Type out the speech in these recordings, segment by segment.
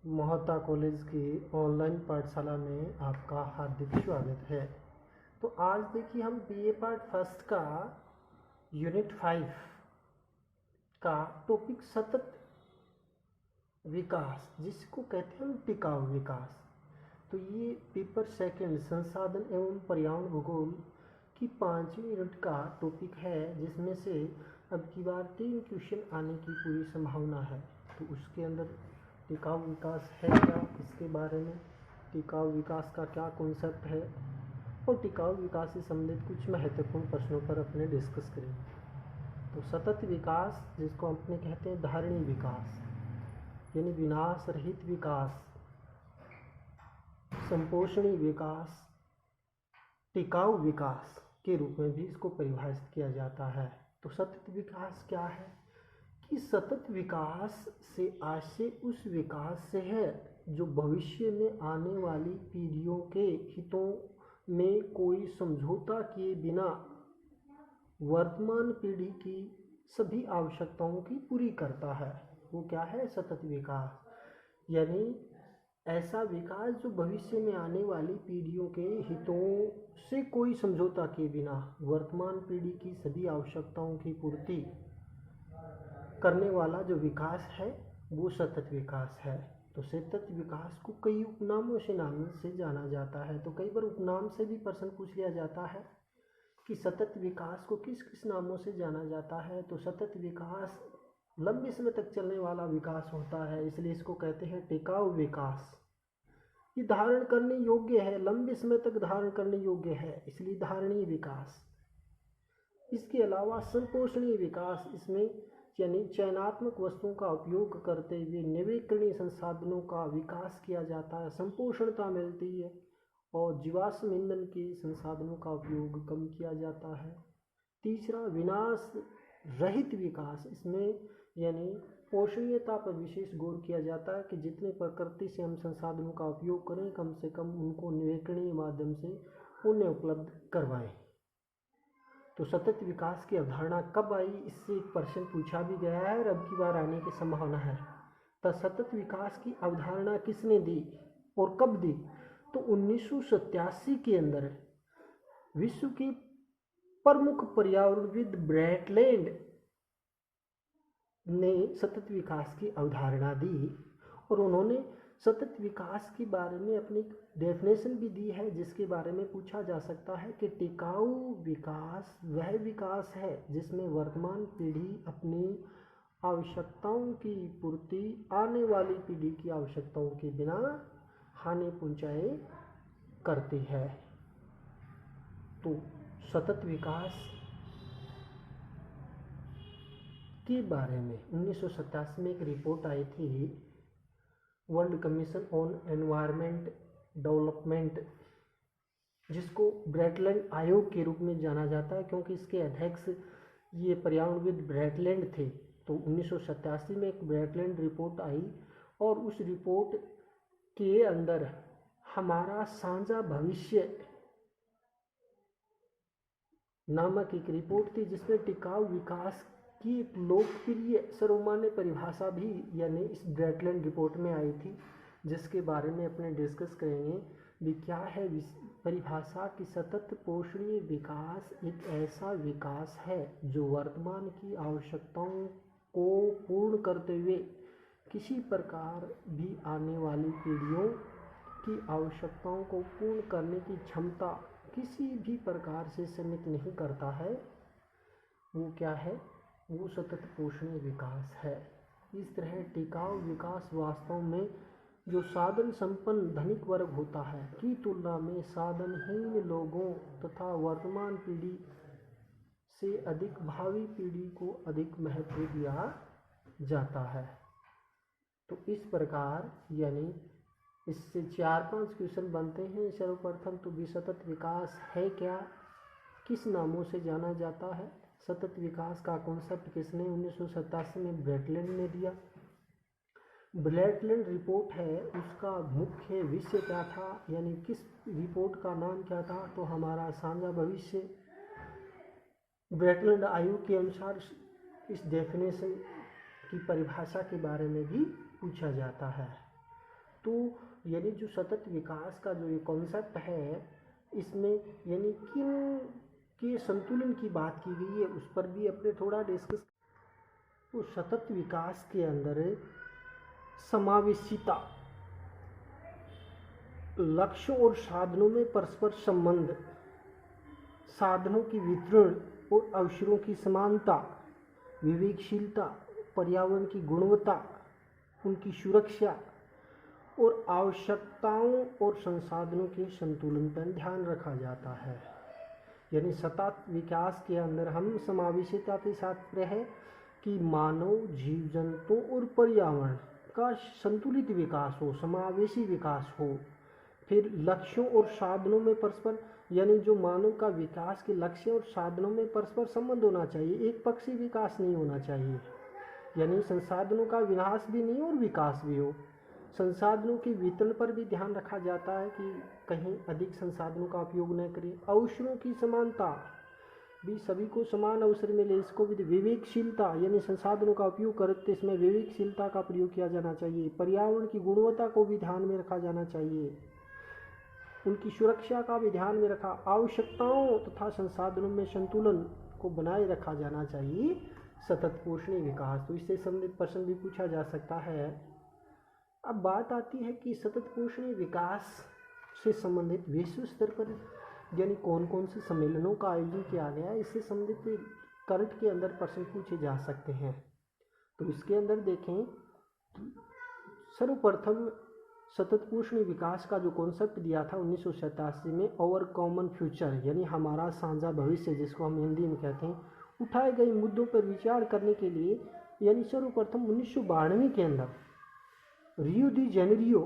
Mohta college की online पाठशाला में आपका हार्दिक स्वागत है। तो आज देखिए हम बीए पार्ट फर्स्ट का यूनिट 5 का टॉपिक सतत विकास, जिसको कहते हैं हम टिकाऊ विकास। तो ये पेपर सेकंड संसाधन एवं पर्यावरण भूगोल की 5वीं यूनिट का टॉपिक है, जिसमें से अब की बार 3 क्वेश्चन आने की पूरी संभावना है। तो उसके अंदर टिकाऊ विकास है क्या, इसके बारे में, टिकाऊ विकास का क्या कॉन्सेप्ट है और टिकाऊ विकास से संबंधित कुछ महत्वपूर्ण प्रश्नों पर अपने डिस्कस करेंगे। तो सतत विकास, जिसको अपने कहते हैं धारणीय विकास, यानी विनाश रहित विकास, संपोषणीय विकास, टिकाऊ विकास के रूप में भी इसको परिभाषित किया जाता है। तो सतत विकास क्या है कि सतत विकास से आशय उस विकास से है जो भविष्य में आने वाली पीढ़ियों के हितों में कोई समझौता किए बिना वर्तमान पीढ़ी की सभी आवश्यकताओं की पूरी करता है। वो क्या है? सतत विकास, यानी ऐसा विकास जो भविष्य में आने वाली पीढ़ियों के हितों से कोई समझौता किए बिना वर्तमान पीढ़ी की सभी आवश्यकताओं की पूर्ति करने वाला जो विकास है वो सतत विकास है। तो सतत विकास को कई उपनामों से नाम से जाना जाता है। तो कई बार उपनाम से भी प्रश्न पूछ लिया जाता है कि सतत विकास को किस किस नामों से जाना जाता है। तो सतत विकास लंबे समय तक चलने वाला विकास होता है, इसलिए इसको कहते हैं टिकाऊ विकास। ये धारण करने योग्य है, लंबे समय तक धारण करने योग्य है, इसलिए धारणीय विकास। इसके अलावा संपोषणीय विकास, इसमें यानी चयनात्मक वस्तुओं का उपयोग करते हुए नवीकरणीय संसाधनों का विकास किया जाता है, संपोषणता मिलती है और जीवाश्म ईंधन के संसाधनों का उपयोग कम किया जाता है। तीसरा, विनाश रहित विकास, इसमें यानी पोषणीयता पर विशेष गौर किया जाता है कि जितने प्रकृति से हम संसाधनों का उपयोग करें, कम से कम उनको नवीकरणीय माध्यम से उन्हें उपलब्ध करवाएं। तो सतत विकास की अवधारणा कब आई, इससे एक प्रश्न पूछा भी गया है और अब की बार आने की संभावना है। तो सतत विकास की अवधारणा किसने दी और कब दी? तो 1987 के अंदर विश्व के प्रमुख पर्यावरणविद ब्रैटलैंड ने सतत विकास की अवधारणा दी और उन्होंने सतत विकास के बारे में अपनी डेफिनेशन भी दी है, जिसके बारे में पूछा जा सकता है कि टिकाऊ विकास वह विकास है जिसमें वर्तमान पीढ़ी अपनी आवश्यकताओं की पूर्ति आने वाली पीढ़ी की आवश्यकताओं के बिना हानि पहुंचाए करती है। तो सतत विकास के बारे में 1987 में एक रिपोर्ट आई थी, world commission on environment development, जिसको ब्रैटलैंड आयोग के रूप में जाना जाता है क्योंकि इसके अध्यक्ष ये पर्यावरणविद ब्रैटलैंड थे। तो 1987 में एक ब्रैटलैंड रिपोर्ट आई और उस रिपोर्ट के अंदर हमारा साझा भविष्य नामक एक रिपोर्ट थी, जिसमें टिकाऊ विकास की एक लोकप्रिय सर्वमान्य परिभाषा भी यानी इस ब्रैटलैंड रिपोर्ट में आई थी, जिसके बारे में अपने डिस्कस करेंगे भी क्या है परिभाषा की। सतत पोषणीय विकास एक ऐसा विकास है जो वर्तमान की आवश्यकताओं को पूर्ण करते हुए किसी प्रकार भी आने वाली पीढ़ियों की आवश्यकताओं को पूर्ण करने की क्षमता किसी भी प्रकार से सीमित नहीं करता है। वो क्या है? वो सतत पोषणीय विकास है। इस तरह टिकाऊ विकास वास्तव में जो साधन संपन्न धनिक वर्ग होता है की तुलना में साधनहीन लोगों तथा वर्तमान पीढ़ी से अधिक भावी पीढ़ी को अधिक महत्व दिया जाता है। तो इस प्रकार यानी इससे 4-5 क्वेश्चन बनते हैं। सर्वप्रथम तो सतत विकास है क्या, किस नामों से जाना जाता है, सतत विकास का कॉन्सेप्ट किसने 1987 में ब्रैटलैंड ने दिया। ब्रैटलैंड रिपोर्ट है, उसका मुख्य विषय क्या था, यानी किस रिपोर्ट का नाम क्या था? तो हमारा साझा भविष्य। ब्रैटलैंड आयोग के अनुसार इस डेफिनेशन की परिभाषा के बारे में भी पूछा जाता है। तो यानी जो सतत विकास का जो ये कॉन्सेप्ट है, इसमें यानी किन के संतुलन की बात की गई है उस पर भी अपने थोड़ा डिस्कस। तो सतत विकास के अंदर समावेशिता, लक्ष्यों और साधनों में परस्पर संबंध, साधनों की वितरण और अवसरों की समानता, विवेकशीलता, पर्यावरण की गुणवत्ता, उनकी सुरक्षा और आवश्यकताओं और संसाधनों के संतुलन पर ध्यान रखा जाता है। यानी सतत विकास के अंदर हम समावेशिता के साथ है कि मानव, जीव जंतु और पर्यावरण का संतुलित विकास हो, समावेशी विकास हो। फिर लक्ष्यों और साधनों में परस्पर, यानी जो मानव का विकास के लक्ष्य और साधनों में परस्पर संबंध होना चाहिए, एक पक्षी विकास नहीं होना चाहिए। यानी संसाधनों का विनाश भी नहीं और विकास भी हो। संसाधनों के वितरण पर भी ध्यान रखा जाता है कि कहीं अधिक संसाधनों का उपयोग न करें। अवसरों की समानता भी, सभी को समान अवसर मिले, इसको भी। विवेकशीलता, यानी संसाधनों का उपयोग करते इसमें विवेकशीलता का प्रयोग किया जाना चाहिए। पर्यावरण की गुणवत्ता को भी ध्यान में रखा जाना चाहिए, उनकी सुरक्षा का भी ध्यान में रखा। आवश्यकताओं तथा संसाधनों में संतुलन को बनाए रखा जाना चाहिए। सतत पोषणीय विकास, तो इससे संबंधित प्रश्न भी पूछा जा सकता है। अब बात आती है कि सतत पोषणीय विकास से संबंधित विश्व स्तर पर यानी कौन कौन से सम्मेलनों का आयोजन किया गया है, इससे संबंधित करंट के अंदर प्रश्न पूछे जा सकते हैं। तो इसके अंदर देखें, सर्वप्रथम सतत पोषणीय विकास का जो कॉन्सेप्ट दिया था 1987 में, ओवर कॉमन फ्यूचर, यानी हमारा साझा भविष्य, जिसको हम हिंदी में कहते हैं, उठाए गए मुद्दों पर विचार करने के लिए, यानी सर्वप्रथम 1992 के अंदर रियो डी जेनेरियो,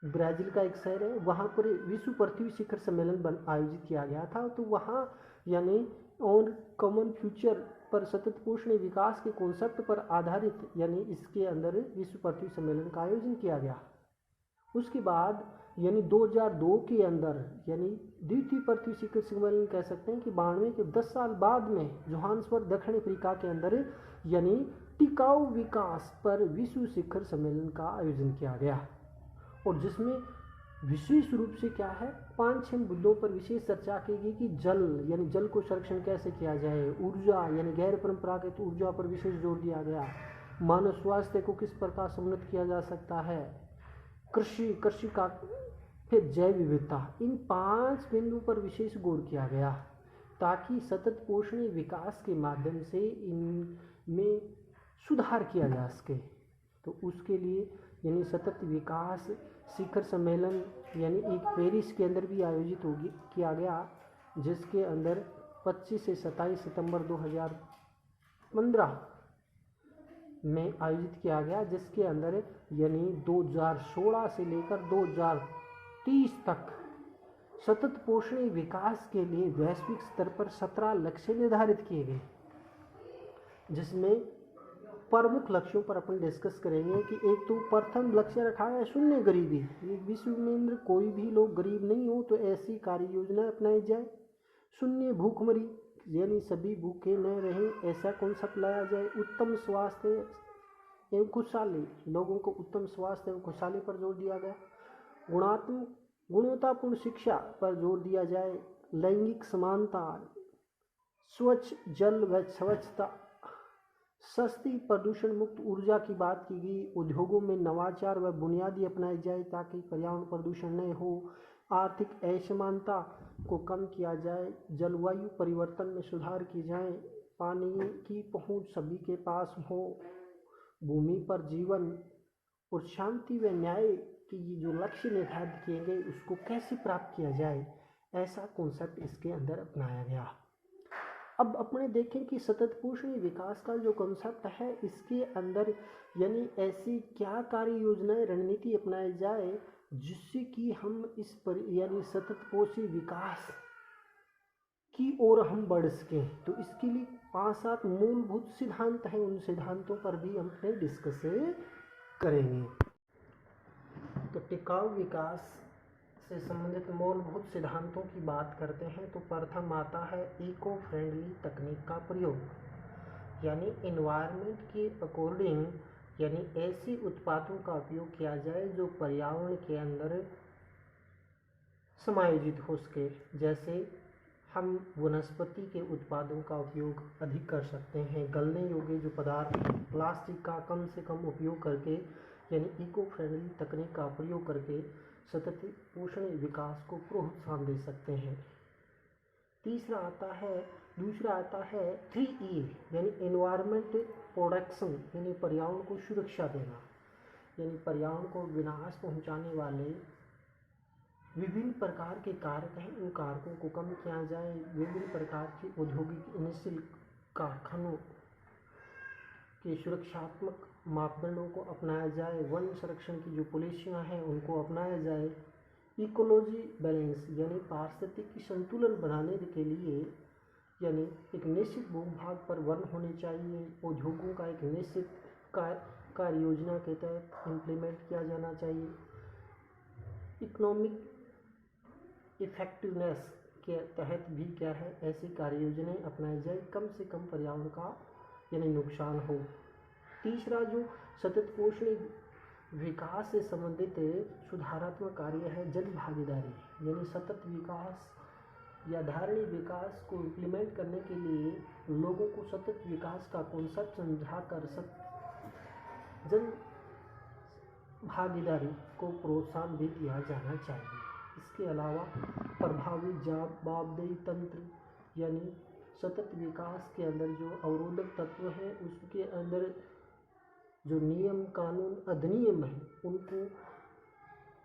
ब्राज़ील का एक शहर है, वहाँ पर विश्व पृथ्वी शिखर सम्मेलन आयोजित किया गया था। तो वहाँ यानी और कॉमन फ्यूचर पर सतत पोषणीय विकास के कॉन्सेप्ट पर आधारित, यानी इसके अंदर विश्व पृथ्वी सम्मेलन का आयोजन किया गया। उसके बाद यानी 2002 के अंदर, यानी द्वितीय पृथ्वी शिखर सम्मेलन कह सकते हैं कि 92 के 10 साल बाद में जोहान्सबर्ग, दक्षिण अफ्रीका के अंदर, यानी टिकाऊ विकास पर विश्व शिखर सम्मेलन का आयोजन किया गया, और जिसमें विशेष रूप से क्या है, 5-6 मुद्दों पर विशेष चर्चा की गई कि जल, यानी जल को संरक्षण कैसे किया जाए, ऊर्जा यानी गैर परंपरागत ऊर्जा पर विशेष जोर दिया गया, मानव स्वास्थ्य को किस प्रकार से उन्नत किया जा सकता है, कृषि का, फिर जैव विविधता, इन 5 बिंदुओं पर विशेष गौर किया गया, ताकि सतत पोषणीय विकास के माध्यम से इनमें सुधार किया जा सके। तो उसके लिए यानी सतत विकास शिखर सम्मेलन यानी एक पेरिस के अंदर भी आयोजित किया गया, जिसके अंदर 25 से 27 सितंबर 2015 में आयोजित किया गया, जिसके अंदर यानी 2016 से लेकर 2030 तक सतत पोषणीय विकास के लिए वैश्विक स्तर पर 17 लक्ष्य निर्धारित किए गए, जिसमें प्रमुख लक्ष्यों पर अपन डिस्कस करेंगे कि एक तो प्रथम लक्ष्य रखा है शून्य गरीबी, विश्व में कोई भी लोग गरीब नहीं हो तो ऐसी कार्य योजना अपनाई जाए। शून्य भूखमरी, यानी सभी भूखे न रहें, ऐसा कॉन्सेप्ट लाया जाए। उत्तम स्वास्थ्य एवं खुशहाली, लोगों को उत्तम स्वास्थ्य एवं खुशहाली पर जोर दिया गया। गुणवत्तापूर्ण शिक्षा पर जोर दिया जाए। लैंगिक समानता, स्वच्छ जल व स्वच्छता, सस्ती प्रदूषण मुक्त ऊर्जा की बात की गई। उद्योगों में नवाचार व बुनियादी अपनाई जाए ताकि पर्यावरण प्रदूषण न हो। आर्थिक असमानता को कम किया जाए। जलवायु परिवर्तन में सुधार की जाए। पानी की पहुंच सभी के पास हो। भूमि पर जीवन और शांति व न्याय की जो लक्ष्य निर्धारित किए गए उसको कैसे प्राप्त किया जाए, ऐसा कॉन्सेप्ट इसके अंदर अपनाया गया। अब अपने देखें कि सतत पोषणीय विकास का जो कॉन्सेप्ट है, इसके अंदर यानी ऐसी क्या कार्य योजनाएं, रणनीति अपनाई जाए जिससे कि हम इस पर यानी सतत पोषणीय विकास की ओर हम बढ़ सकें। तो इसके लिए 5-7 मूलभूत सिद्धांत हैं, उन सिद्धांतों पर भी हम डिस्कस करेंगे। तो टिकाऊ विकास से संबंधित मूलभूत सिद्धांतों की बात करते हैं तो प्रथम आता है इको फ्रेंडली तकनीक का प्रयोग, यानी इन्वायरमेंट के अकॉर्डिंग यानी ऐसे उत्पादों का उपयोग किया जाए जो पर्यावरण के अंदर समायोजित हो सके। जैसे हम वनस्पति के उत्पादों का उपयोग अधिक कर सकते हैं, गलने योग्य जो पदार्थ प्लास्टिक का कम से कम उपयोग करके, यानी इको फ्रेंडली तकनीक का प्रयोग करके सतत पोषण विकास को प्रोत्साहन दे सकते हैं। दूसरा आता है 3E, यानी एनवायरमेंट प्रोटेक्शन, यानी पर्यावरण को सुरक्षा देना। यानी पर्यावरण को विनाश पहुंचाने वाले विभिन्न प्रकार के कारक हैं, उन कारकों को कम किया जाए। विभिन्न प्रकार के औद्योगिक इंडस्ट्रियल कारखानों के सुरक्षात्मक मापदंडों को अपनाया जाए। वन संरक्षण की जो पॉलिसियाँ हैं उनको अपनाया जाए। इकोलॉजी बैलेंस, यानी पारिस्थितिकी संतुलन बनाने के लिए, यानी एक निश्चित भूभाग पर वन होने चाहिए। उद्योगों का एक निश्चित कार्य योजना के तहत इम्प्लीमेंट किया जाना चाहिए। इकोनॉमिक इफेक्टिवनेस के तहत भी क्या है, ऐसी कार्य योजनाएं अपनाई जाए, कम से कम पर्यावरण का यानी नुकसान हो। तीसरा जो सतत पोषण विकास से संबंधित सुधारात्मक कार्य है जन भागीदारी, यानी सतत विकास या धारणीय विकास को इम्प्लीमेंट करने के लिए लोगों को सतत विकास का कॉन्सेप्ट समझाकर जन भागीदारी को प्रोत्साहन भी दिया जाना चाहिए। इसके अलावा प्रभावी जवाबदेही तंत्र, यानी सतत विकास के अंदर जो अवरोधक तत्व हैं उसके अंदर जो नियम कानून अधिनियम हैं उनको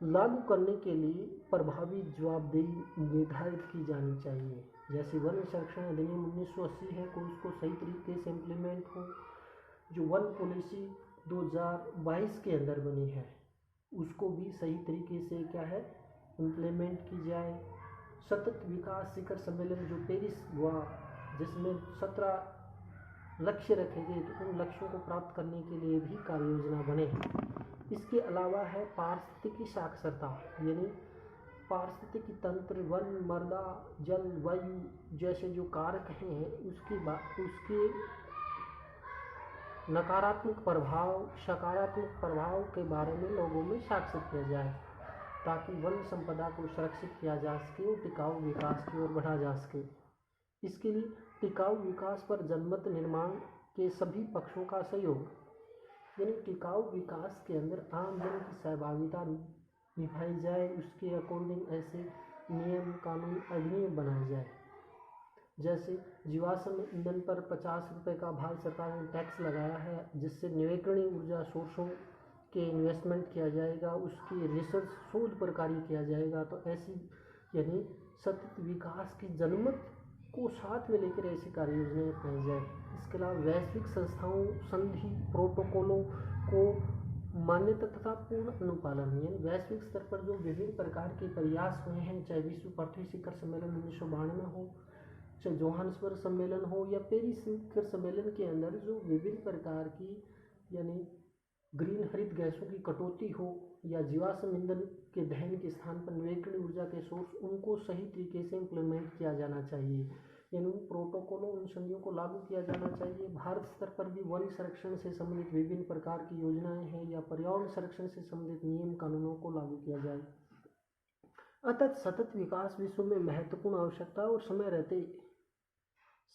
लागू करने के लिए प्रभावी जवाबदेही निर्धारित की जानी चाहिए। जैसे वन संरक्षण अधिनियम 1980 है को उसको सही तरीके से इम्प्लीमेंट हो। जो वन पॉलिसी 2022 के अंदर बनी है उसको भी सही तरीके से क्या है इम्प्लीमेंट की जाए। सतत विकास शिखर सम्मेलन जो पेरिस हुआ जिसमें 17 लक्ष्य रखे गए, तो उन लक्ष्यों को प्राप्त करने के लिए भी कार्य योजना बने। इसके अलावा है पारिस्थितिकी साक्षरता, यानी पारिस्थितिकी तंत्र, वन, मृदा, जल, वायु जैसे जो कारक हैं उसके नकारात्मक प्रभाव सकारात्मक प्रभाव के बारे में लोगों में साक्षर किया जाए ताकि वन संपदा को सुरक्षित किया जा सके और टिकाऊ विकास की ओर बढ़ा जा सके। इसके लिए टिकाऊ विकास पर जनमत निर्माण के सभी पक्षों का सहयोग, यानी टिकाऊ विकास के अंदर आम जन की सहभागिता निभाई जाए, उसके अकॉर्डिंग ऐसे नियम कानून अधिनियम बनाए जाए। जैसे जीवाश्म ईंधन पर 50 रुपये का भारत सरकार ने टैक्स लगाया है जिससे नवीकरणीय ऊर्जा सोर्सों के इन्वेस्टमेंट किया जाएगा, उसकी रिसर्च शोध पर कार्य किया जाएगा। तो ऐसी यानी सतत विकास की जनमत को साथ में लेकर ऐसी कार्य योजनाएं अपनाई जाए। इसके अलावा वैश्विक संस्थाओं संधि प्रोटोकॉलों को मान्यता तथा पूर्ण अनुपालन, यानी वैश्विक स्तर पर जो विभिन्न प्रकार के प्रयास हुए हैं, चाहे विश्व पृथ्वी शिखर सम्मेलन 1992 हो, चाहे जोहान्सबर्ग सम्मेलन हो या पेरिस शिखर सम्मेलन के अंदर जो विभिन्न प्रकार की यानी ग्रीन हरित गैसों की कटौती हो या जीवाश्म ईंधन के दहन के स्थान पर नवीकरणीय ऊर्जा के सोर्स, उनको सही तरीके से इम्प्लीमेंट किया जाना चाहिए, यानी उन प्रोटोकॉलों उन संधियों को लागू किया जाना चाहिए। भारत स्तर पर भी वन संरक्षण से संबंधित विभिन्न प्रकार की योजनाएं हैं या पर्यावरण संरक्षण से संबंधित नियम कानूनों को लागू किया जाए। अतः सतत विकास विश्व में महत्वपूर्ण आवश्यकता और समय रहते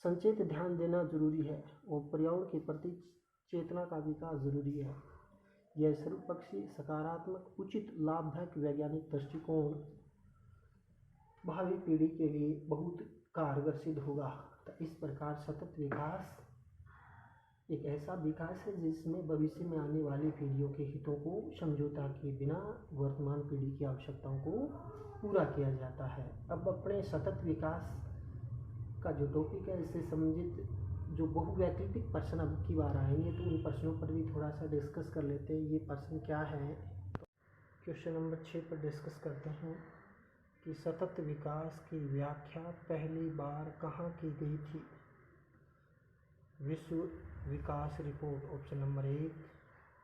संचेत ध्यान देना जरूरी है और पर्यावरण के प्रति चेतना का विकास जरूरी है। यह सर्वपक्षीय सकारात्मक उचित लाभदायक वैज्ञानिक दृष्टिकोण भावी पीढ़ी के लिए बहुत कारगर सिद्ध होगा। तो इस प्रकार सतत विकास एक ऐसा विकास है जिसमें भविष्य में आने वाली पीढ़ियों के हितों को समझौता किए बिना वर्तमान पीढ़ी की आवश्यकताओं को पूरा किया जाता है। अब अपने सतत विकास का जो टॉपिक है इससे संबंधित जो बहुवैकल्पिक प्रश्न अब की बार आएंगे तो उन प्रश्नों पर भी थोड़ा सा डिस्कस कर लेते हैं। ये प्रश्न क्या है, क्वेश्चन नंबर 6 पर डिस्कस करते हैं कि सतत विकास की व्याख्या पहली बार कहाँ की गई थी। विश्व विकास report option number 1,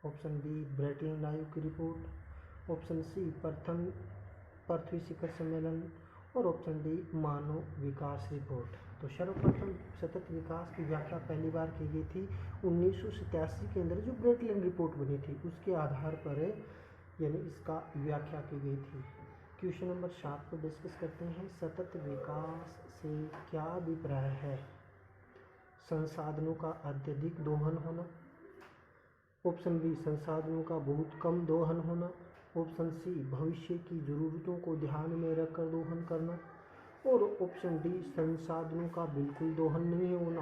option B Britain आयोग की रिपोर्ट, ऑप्शन सी पृथ्वी शिखर सम्मेलन और ऑप्शन डी मानव विकास रिपोर्ट। तो सर्वप्रथम सतत विकास की व्याख्या पहली बार की गई थी 1987 के अंदर, जो ब्रेटलैंड रिपोर्ट बनी थी उसके आधार पर यानी इसका व्याख्या की गई थी। क्वेश्चन नंबर 7 को डिस्कस करते हैं। सतत विकास से क्या अभिप्राय है? संसाधनों का अत्यधिक दोहन होना। ऑप्शन बी, संसाधनों का बहुत कम दोहन होना। ऑप्शन सी, भविष्य की ज़रूरतों को ध्यान में रखकर दोहन करना। और ऑप्शन डी, संसाधनों का बिल्कुल दोहन नहीं होना।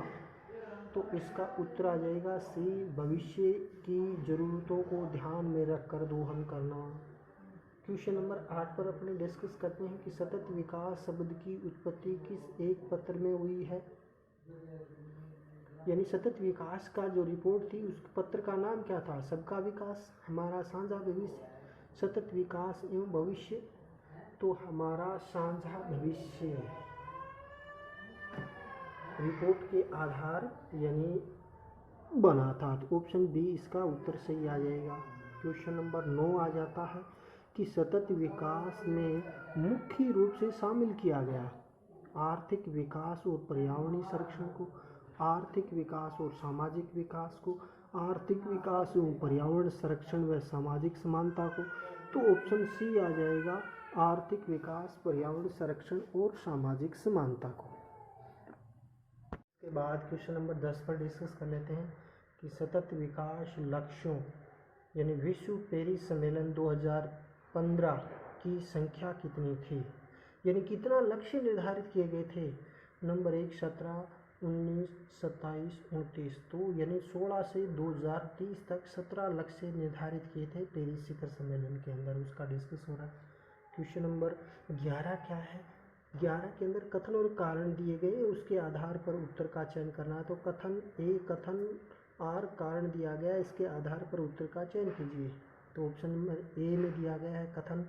तो इसका उत्तर आ जाएगा सी, भविष्य की ज़रूरतों को ध्यान में रखकर दोहन करना। क्वेश्चन नंबर 8 पर अपने डिस्कस करते हैं कि सतत विकास शब्द की उत्पत्ति किस एक पत्र में हुई है। यानी सतत विकास का जो रिपोर्ट थी उस पत्र का नाम क्या था? सबका विकास, हमारा साझा भविष्य, सतत विकास एवं भविष्य। तो हमारा साझा भविष्य रिपोर्ट के आधार यानी बना था। तो ऑप्शन बी इसका उत्तर सही आ जाएगा। क्वेश्चन नंबर 9 आ जाता है कि सतत विकास में मुख्य रूप से शामिल किया गया आर्थिक विकास और पर्यावरणीय संरक्षण को, आर्थिक विकास और सामाजिक विकास को, आर्थिक विकास एवं पर्यावरण संरक्षण व सामाजिक समानता को। तो ऑप्शन सी आ जाएगा, आर्थिक विकास, पर्यावरण संरक्षण और सामाजिक समानता को। इसके बाद क्वेश्चन नंबर 10 पर डिस्कस कर लेते हैं कि सतत विकास लक्ष्यों यानी विश्व पेरिस सम्मेलन 2015 की संख्या कितनी थी? यानी कितना लक्ष्य निर्धारित किए गए थे? नंबर 1 17, 19, 27, 29। तो यानी 16 से 2030 तक 17 लक्ष्य निर्धारित किए थे पेरिस शिखर सम्मेलन के अंदर, उसका डिस्कस हो रहा है। क्वेश्चन नंबर 11 क्या है? 11 के अंदर कथन और कारण दिए गए, उसके आधार पर उत्तर का चयन करना है। तो कथन ए कथन और कारण दिया गया, इसके आधार पर उत्तर का चयन कीजिए। तो ऑप्शन नंबर ए में दिया गया है कथन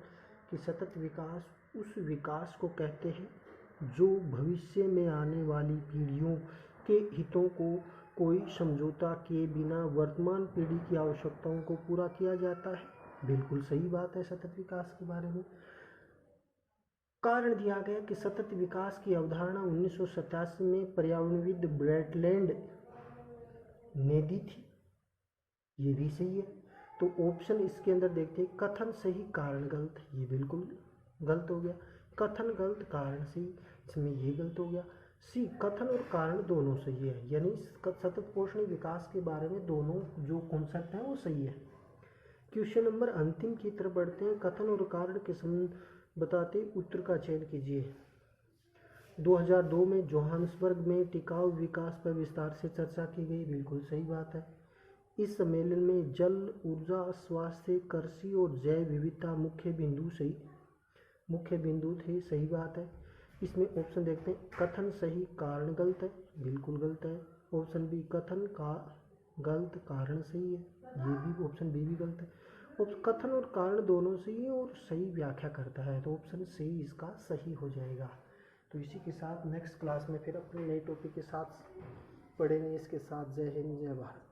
कि सतत विकास उस विकास को कहते हैं जो भविष्य में आने वाली पीढ़ियों के हितों को कोई समझौता किए बिना वर्तमान पीढ़ी की आवश्यकताओं को पूरा किया जाता है। बिल्कुल सही बात है सतत विकास के बारे में। कारण दिया गया कि सतत विकास की अवधारणा 1987 में पर्यावरणविद ब्रेटलैंड ने दी थी, ये भी सही है। तो ऑप्शन इसके अंदर देखते हैं, कथन सही कारण गलत, ये बिल्कुल गलत हो गया। कथन गलत कारण सही, इसमें ये गलत हो गया। सी, कथन और कारण दोनों सही है, यानी सतत पोषणीय विकास के बारे में दोनों जो कॉन्सेप्ट हैं वो सही है। क्वेश्चन नंबर अंतिम की तरफ बढ़ते हैं। कथन और कारण के संबंध बताते उत्तर का चयन कीजिए। 2002 में जोहान्सबर्ग में टिकाऊ विकास पर विस्तार से चर्चा की गई, बिल्कुल सही बात है। इस सम्मेलन में जल, ऊर्जा, स्वास्थ्य, कृषि और जैव विविधता मुख्य बिंदु थे, सही बात है। इसमें ऑप्शन देखते हैं, कथन सही कारण गलत है, बिल्कुल गलत है। ऑप्शन बी कथन का गलत कारण सही है, ये भी ऑप्शन बी भी गलत है। कथन और कारण दोनों सही है और सही व्याख्या करता है, तो ऑप्शन सी इसका सही हो जाएगा। तो इसी के साथ नेक्स्ट क्लास में फिर अपने नए टॉपिक के साथ पढ़ेंगे। इसके साथ जय हिंद, जय भारत।